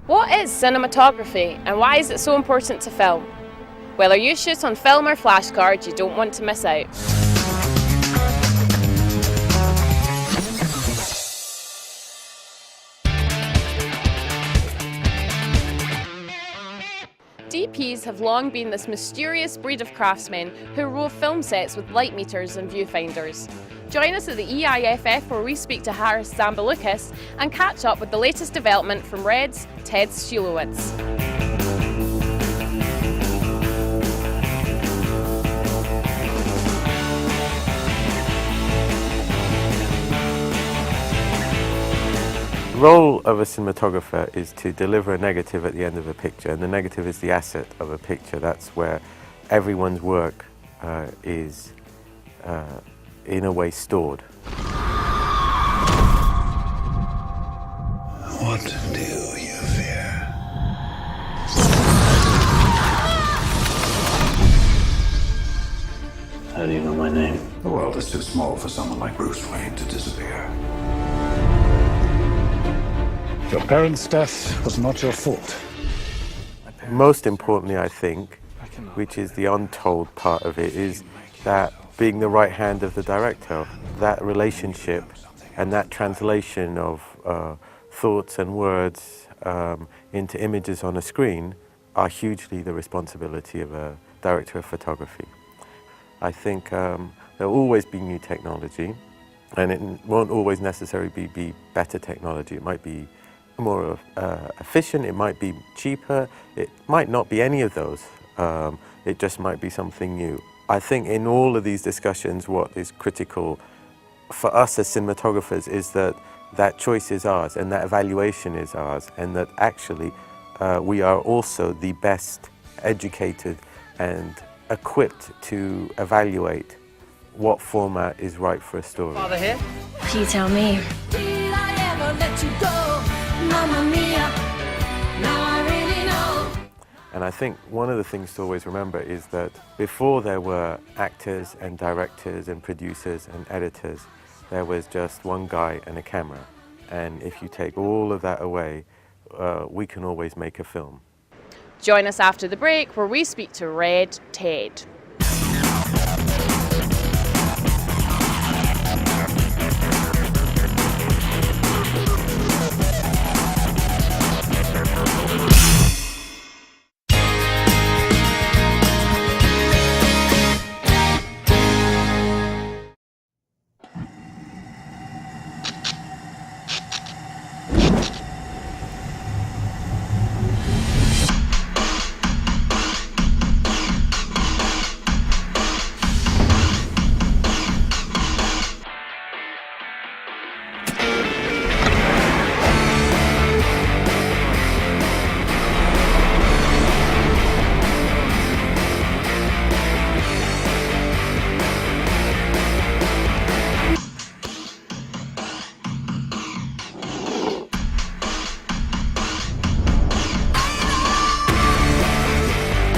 What is cinematography and why is it so important to film? Whether you shoot on film or flashcard, you don't want to miss out. DPs have long been this mysterious breed of craftsmen who rove film sets with light meters and viewfinders. Join us at the EIFF where we speak to Harris Zambalukas and catch up with the latest development from Red's Ted Szulowitz. The role of a cinematographer is to deliver a negative at the end of a picture, and the negative is the asset of a picture. That's where everyone's work is in a way stored. What do you fear? How do you know my name? The world is too small for someone like Bruce Wayne to disappear. Your parents' death was not your fault. Most importantly, I think, which is the untold part of it, is that being the right hand of the director, that relationship and that translation of thoughts and words into images on a screen are hugely the responsibility of a director of photography. I think there'll always be new technology, and it won't always necessarily be better technology. It might be more efficient, it might be cheaper, it might not be any of those. It just might be something new. I think in all of these discussions, what is critical for us as cinematographers is that that choice is ours and that evaluation is ours, and that actually we are also the best educated and equipped to evaluate what format is right for a story. Father here? You tell me. Did I ever let you go? Mamma mia, now I really know. And I think one of the things to always remember is that before there were actors and directors and producers and editors, there was just one guy and a camera. And if you take all of that away, we can always make a film. Join us after the break where we speak to Red Ted.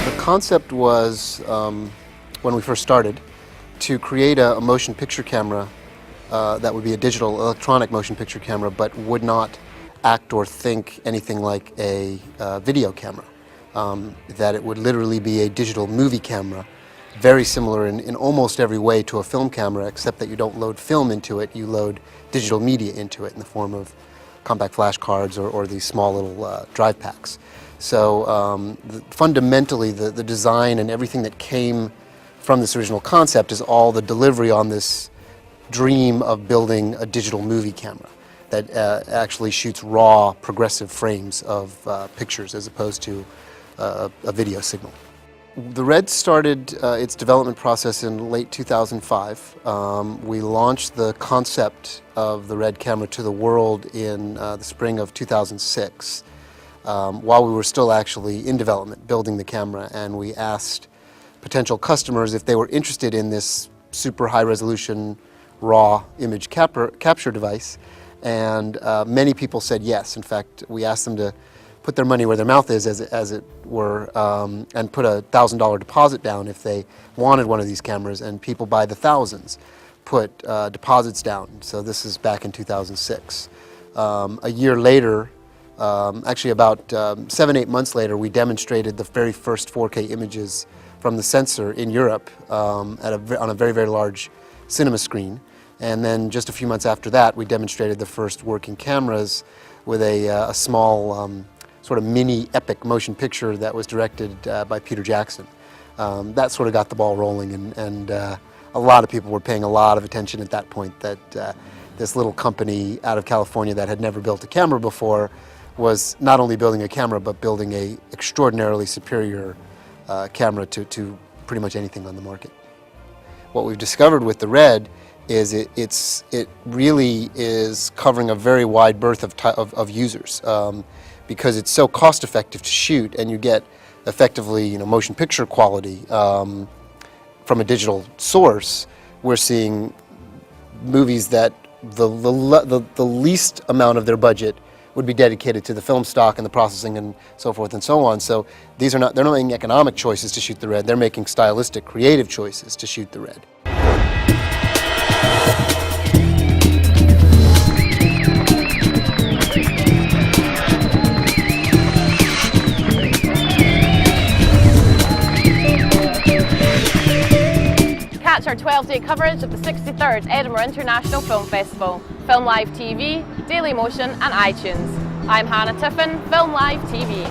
The concept was, when we first started, to create a motion picture camera that would be a digital electronic motion picture camera, but would not act or think anything like a video camera. That it would literally be a digital movie camera, very similar in almost every way to a film camera, except that you don't load film into it, you load digital media into it in the form of compact flash cards or these small little drive packs. So fundamentally the design and everything that came from this original concept is all the delivery on this dream of building a digital movie camera that actually shoots raw progressive frames of pictures as opposed to a video signal. The Red started its development process in late 2005. We launched the concept of the Red camera to the world in the spring of 2006. While we were still actually in development, building the camera, and we asked potential customers if they were interested in this super high resolution raw image capture device, and many people said yes. In fact, we asked them to put their money where their mouth is, as it were, and put a $1,000 deposit down if they wanted one of these cameras, and people by the thousands put deposits down. So this is back in 2006. A year later, Actually, about 7-8 months later, we demonstrated the very first 4K images from the sensor in Europe on a very, very large cinema screen. And then just a few months after that, we demonstrated the first working cameras with a small sort of mini epic motion picture that was directed by Peter Jackson. That sort of got the ball rolling, and a lot of people were paying a lot of attention at that point that this little company out of California that had never built a camera before was not only building a camera, but building a extraordinarily superior camera to pretty much anything on the market. What we've discovered with the Red is it really is covering a very wide berth of users because it's so cost effective to shoot, and you get effectively motion picture quality from a digital source. We're seeing movies that the least amount of their budget would be dedicated to the film stock and the processing and so forth and so on. So they're not making economic choices to shoot the Red, they're making stylistic, creative choices to shoot the Red. Catch our 12-day coverage of the 63rd Edinburgh International Film Festival, Film Live TV, Daily Motion and iTunes. I'm Hannah Tiffin, Film Live TV.